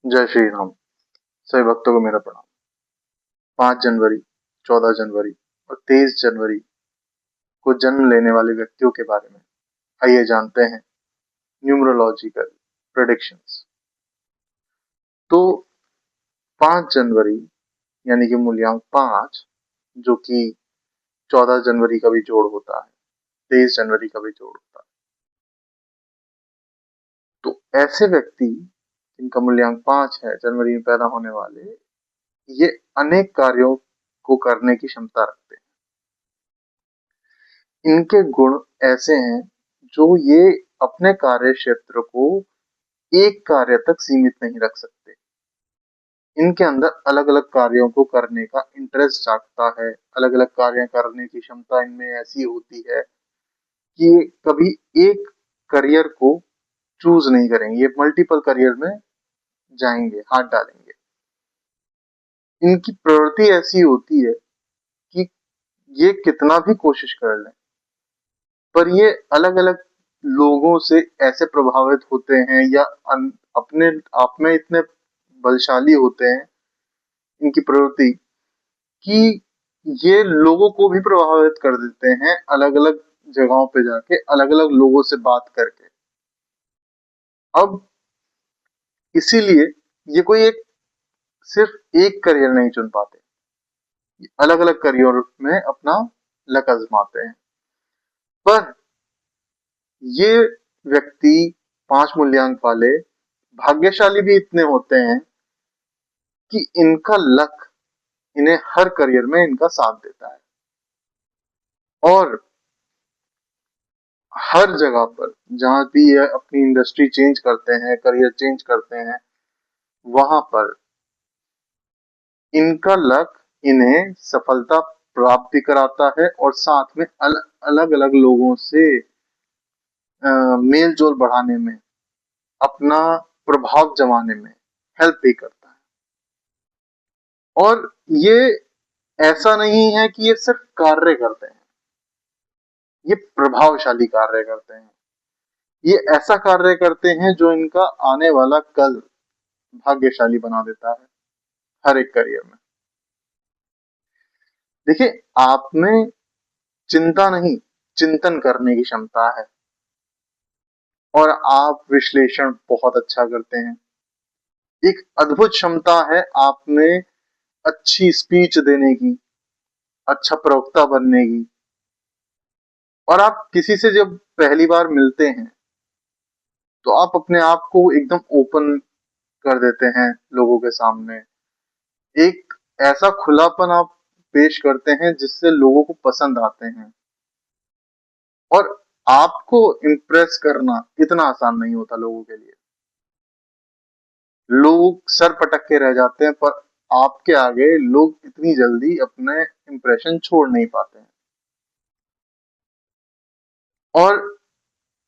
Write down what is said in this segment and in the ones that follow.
जय श्री राम। सभी भक्तों को मेरा प्रणाम। 5 जनवरी, 14 जनवरी और 23 जनवरी को जन्म लेने वाले व्यक्तियों के बारे में आइए जानते हैं न्यूमरोलॉजिकल प्रेडिक्शंस। तो 5 जनवरी यानी कि मूल्यांक 5, जो कि 14 जनवरी का भी जोड़ होता है, 23 जनवरी का भी जोड़ होता है। तो ऐसे व्यक्ति जिनका मूल्यांक 5 है, जनवरी में पैदा होने वाले, ये अनेक कार्यों को करने की क्षमता रखते हैं। इनके गुण ऐसे हैं जो ये अपने कार्य क्षेत्र को एक कार्य तक सीमित नहीं रख सकते। इनके अंदर अलग अलग कार्यों को करने का इंटरेस्ट जागता है। अलग अलग कार्य करने की क्षमता इनमें ऐसी होती है कि ये कभी एक करियर को चूज नहीं करेंगे, ये मल्टीपल करियर में जाएंगे, हाथ डालेंगे। इनकी प्रवृत्ति ऐसी होती है कि ये कितना भी कोशिश कर लें, पर ये अलग अलग लोगों से ऐसे प्रभावित होते हैं या अपने आप में इतने बलशाली होते हैं इनकी प्रवृत्ति कि ये लोगों को भी प्रभावित कर देते हैं, अलग अलग जगहों पे जाके अलग अलग लोगों से बात करके। अब इसीलिए ये कोई एक सिर्फ एक करियर नहीं चुन पाते, अलग अलग करियर में अपना लक आजमाते हैं। पर ये व्यक्ति 5 मूल्यांक वाले भाग्यशाली भी इतने होते हैं कि इनका लक इन्हें हर करियर में इनका साथ देता है, और हर जगह पर जहां भी ये अपनी इंडस्ट्री चेंज करते हैं, करियर चेंज करते हैं, वहां पर इनका लक इन्हें सफलता प्राप्त भी कराता है और साथ में अलग अलग लोगों से मेल जोल बढ़ाने में, अपना प्रभाव जमाने में हेल्प भी करता है। और ये ऐसा नहीं है कि ये सिर्फ कार्य करते हैं, ये प्रभावशाली कार्य करते हैं। ये ऐसा कार्य करते हैं जो इनका आने वाला कल भाग्यशाली बना देता है हर एक करियर में। देखिए, आप में चिंता नहीं, चिंतन करने की क्षमता है, और आप विश्लेषण बहुत अच्छा करते हैं। एक अद्भुत क्षमता है आप में अच्छी स्पीच देने की, अच्छा प्रवक्ता बनने की। और आप किसी से जब पहली बार मिलते हैं तो आप अपने आप को एकदम ओपन कर देते हैं लोगों के सामने। एक ऐसा खुलापन आप पेश करते हैं जिससे लोगों को पसंद आते हैं। और आपको इम्प्रेस करना इतना आसान नहीं होता लोगों के लिए। लोग सर पटक के रह जाते हैं, पर आपके आगे लोग इतनी जल्दी अपने इम्प्रेशन छोड़ नहीं पाते हैं। और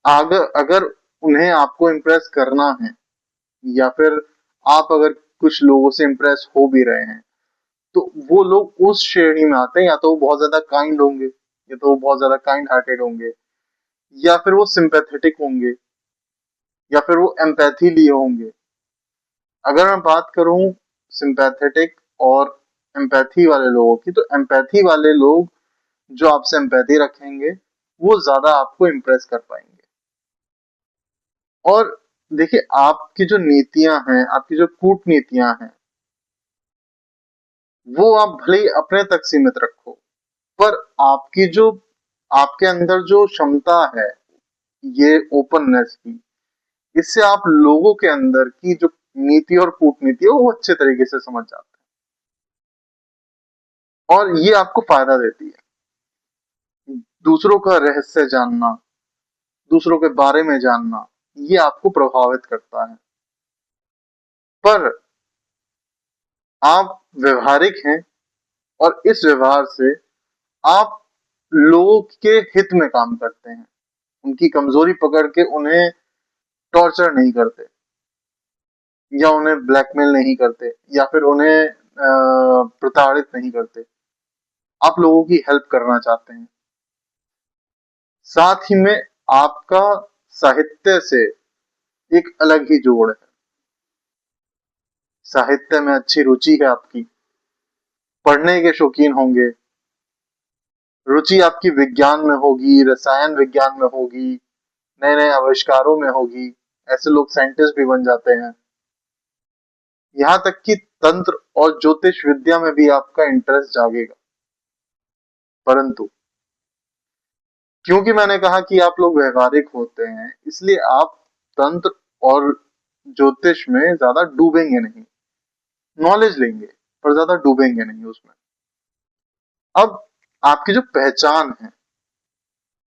अगर अगर उन्हें आपको इम्प्रेस करना है, या फिर आप अगर कुछ लोगों से इम्प्रेस हो भी रहे हैं, तो वो लोग उस श्रेणी में आते हैं, या तो वो बहुत ज्यादा काइंड होंगे, या तो वो बहुत ज्यादा काइंड हार्टेड होंगे, या फिर वो सिंपैथेटिक होंगे, या फिर वो एम्पैथी लिए होंगे। अगर मैं बात करूं सिंपैथेटिक और एम्पैथी वाले लोगों की, तो एम्पैथी वाले लोग जो आपसे एम्पैथी रखेंगे वो ज्यादा आपको इम्प्रेस कर पाएंगे। और देखिए, आपकी जो नीतियां हैं, आपकी जो कूटनीतियां हैं, वो आप भले ही अपने तक सीमित रखो, पर आपकी जो आपके अंदर जो क्षमता है, ये ओपननेस की, इससे आप लोगों के अंदर की जो नीति और कूटनीति है वो अच्छे तरीके से समझ जाते हैं, और ये आपको फायदा देती है। दूसरों का रहस्य जानना, दूसरों के बारे में जानना, ये आपको प्रभावित करता है। पर आप व्यवहारिक हैं, और इस व्यवहार से आप लोगों के हित में काम करते हैं। उनकी कमजोरी पकड़ के उन्हें टॉर्चर नहीं करते, या उन्हें ब्लैकमेल नहीं करते, या फिर उन्हें प्रताड़ित नहीं करते। आप लोगों की हेल्प करना चाहते हैं। साथ ही में आपका साहित्य से एक अलग ही जोड़ है। साहित्य में अच्छी रुचि है आपकी, पढ़ने के शौकीन होंगे, रुचि आपकी विज्ञान में होगी, रसायन विज्ञान में होगी, नए नए आविष्कारों में होगी। ऐसे लोग साइंटिस्ट भी बन जाते हैं। यहाँ तक कि तंत्र और ज्योतिष विद्या में भी आपका इंटरेस्ट जागेगा। परंतु क्योंकि मैंने कहा कि आप लोग व्यवहारिक होते हैं, इसलिए आप तंत्र और ज्योतिष में ज्यादा डूबेंगे नहीं। नॉलेज लेंगे पर ज्यादा डूबेंगे नहीं उसमें। अब आपकी जो पहचान है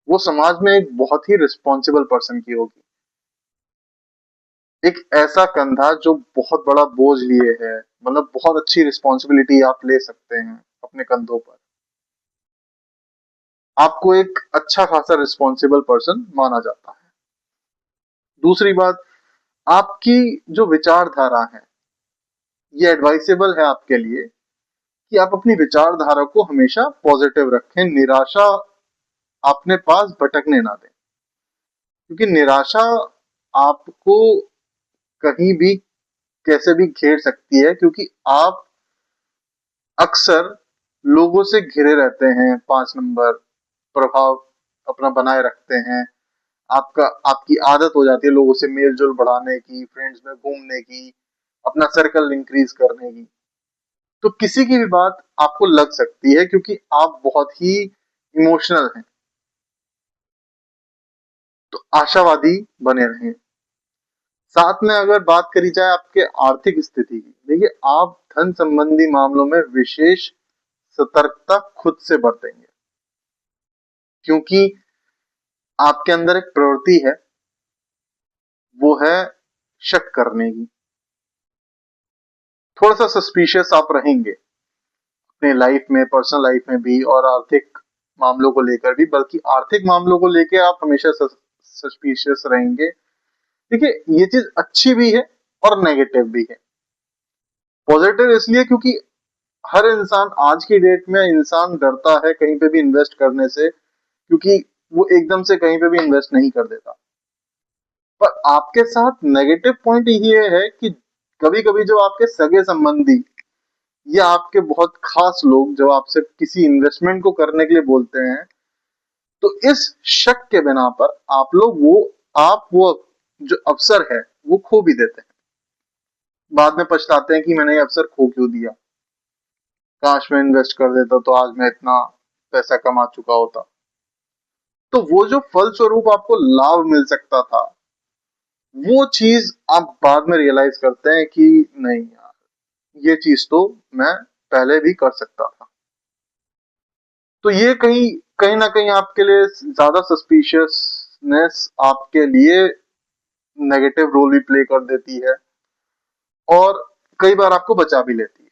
वो समाज में एक बहुत ही रिस्पॉन्सिबल पर्सन की होगी। एक ऐसा कंधा जो बहुत बड़ा बोझ लिए है, मतलब बहुत अच्छी रिस्पॉन्सिबिलिटी आप ले सकते हैं अपने कंधों पर। आपको एक अच्छा खासा रिस्पॉन्सिबल पर्सन माना जाता है। दूसरी बात, आपकी जो विचारधारा है ये एडवाइसेबल है आपके लिए कि आप अपनी विचारधारा को हमेशा पॉजिटिव रखें, निराशा अपने पास भटकने ना दें। क्योंकि निराशा आपको कहीं भी कैसे भी घेर सकती है, क्योंकि आप अक्सर लोगों से घिरे रहते हैं। 5 नंबर प्रभाव अपना बनाए रखते हैं। आपका आपकी आदत हो जाती है लोगों से मेल जोल बढ़ाने की, फ्रेंड्स में घूमने की, अपना सर्कल इंक्रीज करने की। तो किसी की भी बात आपको लग सकती है क्योंकि आप बहुत ही इमोशनल हैं। तो आशावादी बने रहें। साथ में अगर बात करी जाए आपके आर्थिक स्थिति की, देखिए आप धन संबंधी मामलों में विशेष सतर्कता खुद से बरतेंगे, क्योंकि आपके अंदर एक प्रवृत्ति है, वो है शक करने की। थोड़ा सा सस्पिशियस आप रहेंगे अपने लाइफ में, पर्सनल लाइफ में भी और आर्थिक मामलों को लेकर भी। बल्कि आर्थिक मामलों को लेकर आप हमेशा सस्पिशियस रहेंगे। देखिए ये चीज अच्छी भी है और नेगेटिव भी है। पॉजिटिव इसलिए क्योंकि हर इंसान, आज की डेट में इंसान डरता है कहीं पे भी इन्वेस्ट करने से, क्योंकि वो एकदम से कहीं पे भी इन्वेस्ट नहीं कर देता। पर आपके साथ नेगेटिव पॉइंट ये है कि कभी कभी जो आपके सगे संबंधी या आपके बहुत खास लोग जब आपसे किसी इन्वेस्टमेंट को करने के लिए बोलते हैं, तो इस शक के बिना पर आप वो जो अवसर है वो खो भी देते हैं। बाद में पछताते हैं कि मैंने ये अवसर खो क्यों दिया, काश मैं इन्वेस्ट कर देता तो आज मैं इतना पैसा कमा चुका होता। तो वो जो फलस्वरूप आपको लाभ मिल सकता था, वो चीज आप बाद में रियलाइज करते हैं कि नहीं यार, ये चीज तो मैं पहले भी कर सकता था। तो ये कहीं कहीं ना कहीं आपके लिए ज्यादा सस्पिशियसनेस आपके लिए नेगेटिव रोल भी प्ले कर देती है और कई बार आपको बचा भी लेती है।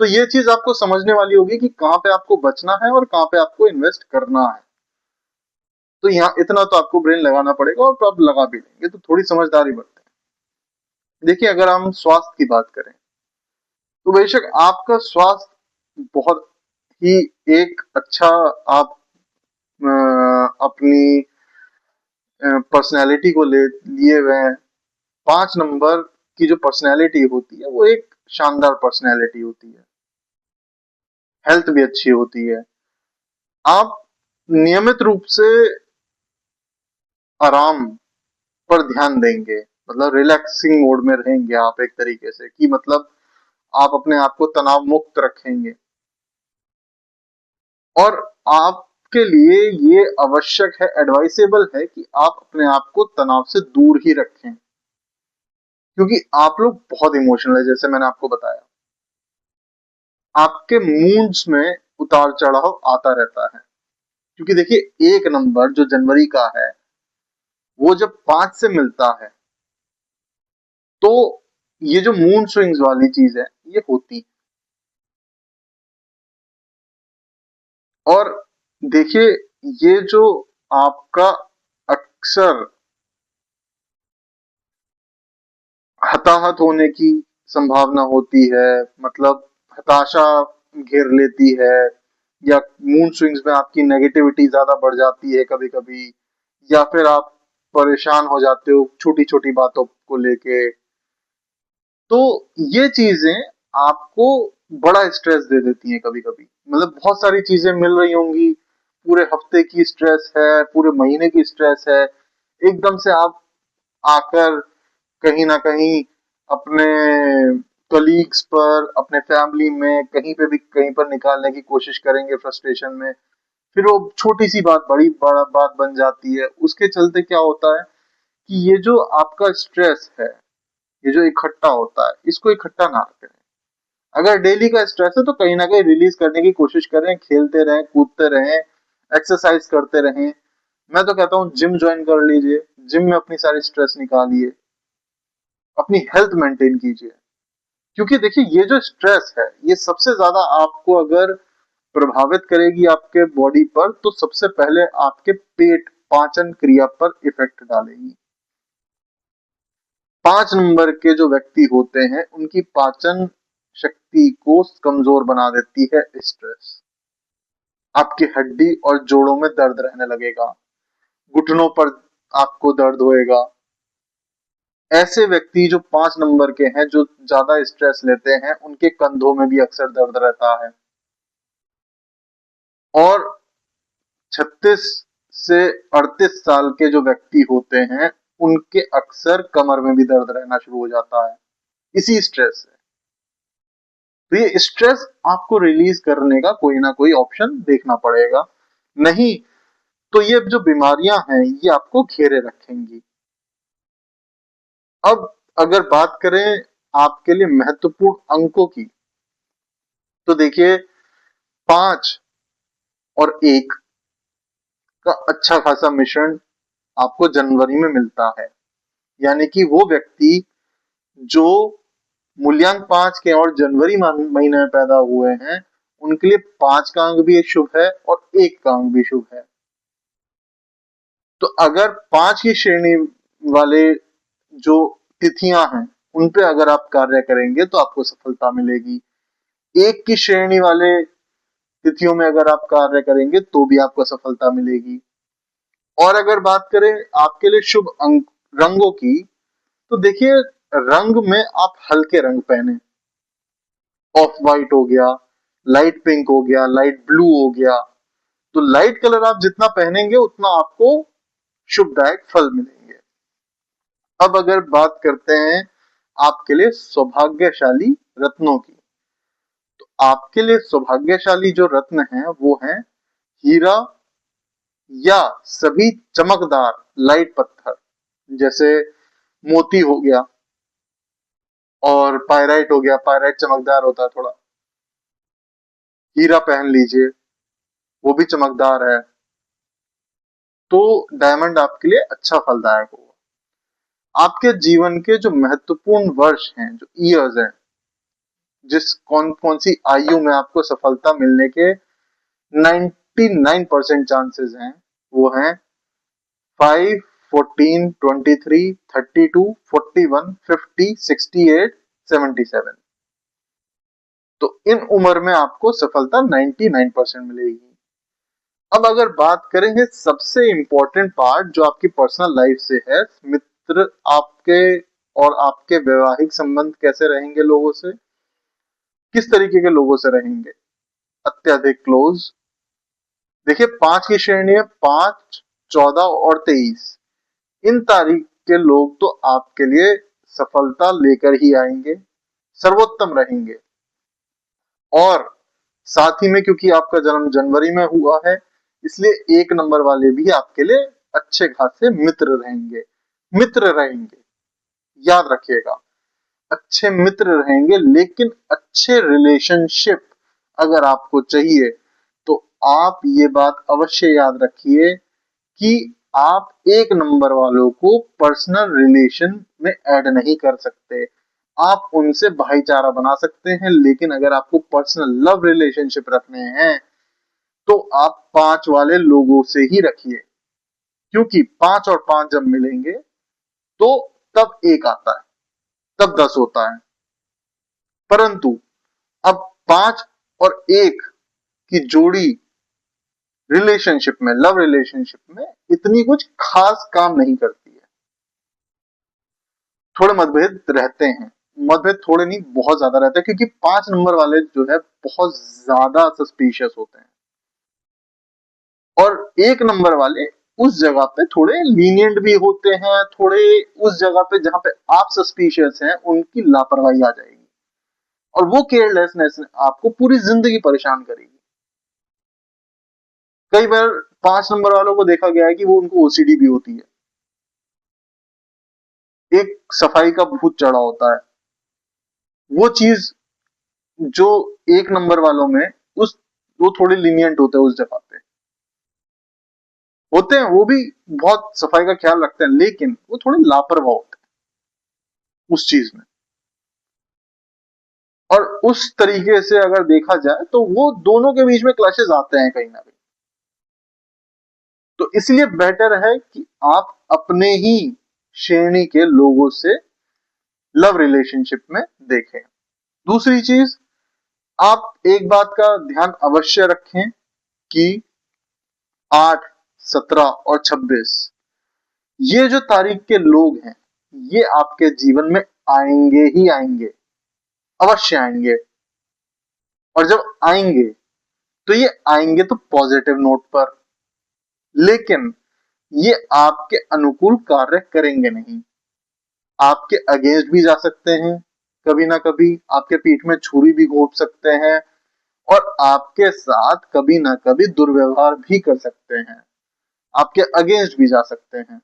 तो ये चीज आपको समझने वाली होगी कि कहाँ पे आपको बचना है और कहाँ पे आपको इन्वेस्ट करना है। तो यहाँ इतना तो आपको ब्रेन लगाना पड़ेगा और तो आप लगा भी लेंगे, तो थोड़ी समझदारी बरतें। देखिए अगर हम स्वास्थ्य की बात करें, तो बेशक आपका स्वास्थ्य बहुत ही एक अच्छा, आप अपनी पर्सनैलिटी को ले लिए हुए हैं। 5 नंबर की जो पर्सनैलिटी होती है वो एक शानदार पर्सनैलिटी होती है। हेल्थ भी अच्छी होती है। आप नियमित रूप से आराम पर ध्यान देंगे, मतलब रिलैक्सिंग मोड में रहेंगे आप एक तरीके से, कि मतलब आप अपने आप को तनाव मुक्त रखेंगे। और आपके लिए ये आवश्यक है, एडवाइसेबल है कि आप अपने आप को तनाव से दूर ही रखें, क्योंकि आप लोग बहुत इमोशनल है। जैसे मैंने आपको बताया, आपके मूड्स में उतार चढ़ाव आता रहता है। क्योंकि देखिए 1 नंबर जो जनवरी का है, वो जब 5 से मिलता है तो ये जो मूड स्विंग्स वाली चीज है ये होती है। और देखिए ये जो आपका अक्सर हताहत होने की संभावना होती है, मतलब हताशा घेर लेती है, या मूड स्विंग्स में आपकी नेगेटिविटी ज्यादा बढ़ जाती है कभी कभी, या फिर आप परेशान हो जाते हो छोटी छोटी बातों को लेके। तो ये चीजें आपको बड़ा स्ट्रेस दे देती हैं कभी कभी। मतलब बहुत सारी चीजें मिल रही होंगी, पूरे हफ्ते की स्ट्रेस है, पूरे महीने की स्ट्रेस है, एकदम से आप आकर कहीं ना कहीं अपने कलीग्स पर, अपने फैमिली में, कहीं पे भी कहीं पर निकालने की कोशिश करेंगे फ्रस्ट्रेशन में। फिर वो छोटी सी बात बड़ा बात बन जाती है। उसके चलते क्या होता है कि ये जो आपका स्ट्रेस है, ये जो इकट्ठा होता है, इसको इकट्ठा ना करें। अगर डेली का स्ट्रेस है तो कहीं ना कहीं रिलीज करने की कोशिश करें, खेलते रहें, कूदते रहें, एक्सरसाइज करते रहें। मैं तो कहता हूँ जिम ज्वाइन कर लीजिए, जिम में अपनी सारी स्ट्रेस निकालिए, अपनी हेल्थ मेंटेन कीजिए। क्योंकि देखिए ये जो स्ट्रेस है, ये सबसे ज्यादा आपको अगर प्रभावित करेगी आपके बॉडी पर, तो सबसे पहले आपके पेट पाचन क्रिया पर इफेक्ट डालेगी। 5 नंबर के जो व्यक्ति होते हैं उनकी पाचन शक्ति को कमजोर बना देती है स्ट्रेस। आपकी हड्डी और जोड़ों में दर्द रहने लगेगा, घुटनों पर आपको दर्द होएगा। ऐसे व्यक्ति जो 5 नंबर के हैं, जो ज्यादा स्ट्रेस लेते हैं, उनके कंधों में भी अक्सर दर्द रहता है। और 36 से 38 साल के जो व्यक्ति होते हैं, उनके अक्सर कमर में भी दर्द रहना शुरू हो जाता है, इसी स्ट्रेस से। तो ये स्ट्रेस आपको रिलीज करने का कोई ना कोई ऑप्शन देखना पड़ेगा, नहीं तो ये जो बीमारियां हैं ये आपको घेरे रखेंगी। अब अगर बात करें आपके लिए महत्वपूर्ण अंकों की, तो देखिए 5 और 1 का अच्छा खासा मिश्रण आपको जनवरी में मिलता है। यानी कि वो व्यक्ति जो मूल्यांक 5 के और जनवरी महीने में पैदा हुए हैं, उनके लिए 5 का अंक भी शुभ है और 1 का अंक भी शुभ है। तो अगर 5 की श्रेणी वाले जो तिथियां हैं, उन पे अगर आप कार्य करेंगे तो आपको सफलता मिलेगी। 1 की श्रेणी वाले तिथियों में अगर आप कार्य करेंगे तो भी आपको सफलता मिलेगी। और अगर बात करें आपके लिए शुभ अंक रंगों की, तो देखिए रंग में आप हल्के रंग पहने। ऑफ वाइट हो गया, लाइट पिंक हो गया, लाइट ब्लू हो गया। तो लाइट कलर आप जितना पहनेंगे उतना आपको शुभदायक फल मिलेंगे। अब अगर बात करते हैं आपके लिए सौभाग्यशाली रत्नों की, तो आपके लिए सौभाग्यशाली जो रत्न हैं वो हैं हीरा या सभी चमकदार लाइट पत्थर, जैसे मोती हो गया और पायराइट हो गया। पायराइट चमकदार होता है थोड़ा। हीरा पहन लीजिए, वो भी चमकदार है। तो डायमंड आपके लिए अच्छा फलदायक होगा। आपके जीवन के जो महत्वपूर्ण वर्ष हैं, जो ईयर्स हैं, जिस कौन कौन सी आयु में आपको सफलता मिलने के 99% चांसेस हैं, वो हैं 5, 14, 23, 32, 41, 50, 68, 77। तो इन उम्र में आपको सफलता 99% मिलेगी। अब अगर बात करेंगे सबसे इंपॉर्टेंट पार्ट जो आपकी पर्सनल लाइफ से है, मित्र आपके और आपके वैवाहिक संबंध कैसे रहेंगे लोगों से, किस तरीके के लोगों से रहेंगे, अत्यधिक क्लोज। देखिए 5 की श्रेणी है, 5, 14 और 23। इन तारीख के लोग तो आपके लिए सफलता लेकर ही आएंगे, सर्वोत्तम रहेंगे। और साथ ही में क्योंकि आपका जन्म जनवरी में हुआ है, इसलिए 1 नंबर वाले भी आपके लिए अच्छे खासे मित्र रहेंगे। मित्र रहेंगे, याद रखिएगा, अच्छे मित्र रहेंगे। लेकिन अच्छे रिलेशनशिप अगर आपको चाहिए तो आप ये बात अवश्य याद रखिए कि आप 1 नंबर वालों को पर्सनल रिलेशन में ऐड नहीं कर सकते। आप उनसे भाईचारा बना सकते हैं, लेकिन अगर आपको पर्सनल लव रिलेशनशिप रखने हैं तो आप 5 वाले लोगों से ही रखिए। क्योंकि 5 और 5 जब मिलेंगे तो तब 1 आता है, तब 10 होता है। परंतु अब 5 और 1 की जोड़ी रिलेशनशिप में, लव रिलेशनशिप में इतनी कुछ खास काम नहीं करती है। थोड़े मतभेद रहते हैं, मतभेद थोड़े नहीं बहुत ज्यादा रहते हैं, क्योंकि 5 नंबर वाले जो है बहुत ज्यादा सस्पिशियस होते हैं और 1 नंबर वाले उस जगह पे थोड़े लीनियंट भी होते हैं, थोड़े उस जगह पे जहां पे आप सस्पिशियस हैं उनकी लापरवाही आ जाएगी और वो केयरलेसनेस आपको पूरी जिंदगी परेशान करेगी। कई बार 5 नंबर वालों को देखा गया है कि वो उनको ओसीडी भी होती है, एक सफाई का भूत चढ़ा होता है। वो चीज जो 1 नंबर वालों में उस वो थोड़े लीनियंट होते हैं, उस जगह पे होते हैं, वो भी बहुत सफाई का ख्याल रखते हैं, लेकिन वो थोड़े लापरवाह होते हैं उस चीज में। और उस तरीके से अगर देखा जाए तो वो दोनों के बीच में क्लैशेस आते हैं कहीं ना कहीं। तो इसलिए बेटर है कि आप अपने ही श्रेणी के लोगों से लव रिलेशनशिप में देखें। दूसरी चीज, आप एक बात का ध्यान अवश्य रखें कि 8, 17 और 26 ये जो तारीख के लोग हैं, ये आपके जीवन में आएंगे ही आएंगे, अवश्य आएंगे। और जब आएंगे तो ये आएंगे तो पॉजिटिव नोट पर, लेकिन ये आपके अनुकूल कार्य करेंगे नहीं, आपके अगेंस्ट भी जा सकते हैं, कभी ना कभी आपके पीठ में छुरी भी घोंप सकते हैं और आपके साथ कभी ना कभी दुर्व्यवहार भी कर सकते हैं, आपके अगेंस्ट भी जा सकते हैं।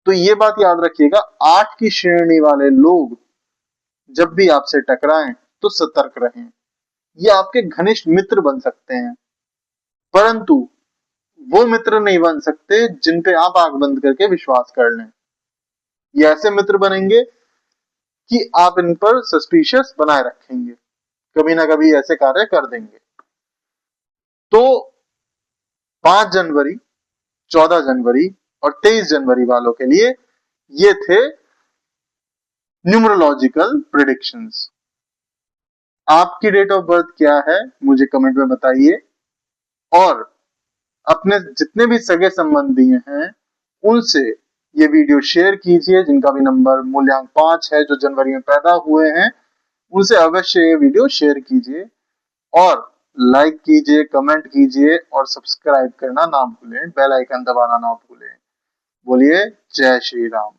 तो ये बात याद रखिएगा, 8 की श्रेणी वाले लोग जब भी आपसे टकराएं तो सतर्क रहें। ये आपके घनिष्ठ मित्र बन सकते हैं, परंतु वो मित्र नहीं बन सकते जिन पे आप आंख बंद करके विश्वास कर लें। ये ऐसे मित्र बनेंगे कि आप इन पर सस्पिशियस बनाए रखेंगे, कभी ना कभी ऐसे कार्य कर देंगे। तो 5 जनवरी, 14 जनवरी और 23 जनवरी वालों के लिए ये थे न्यूमरोलॉजिकल प्रिडिक्शंस। आपकी डेट ऑफ बर्थ क्या है मुझे कमेंट में बताइए, और अपने जितने भी सगे संबंधी हैं उनसे ये वीडियो शेयर कीजिए, जिनका भी नंबर मूल्यांक 5 है, जो जनवरी में पैदा हुए हैं, उनसे अवश्य ये वीडियो शेयर कीजिए और लाइक कीजिए, कमेंट कीजिए और सब्सक्राइब करना ना भूलें, बेल आइकन दबाना ना भूलें। बोलिए जय श्री राम।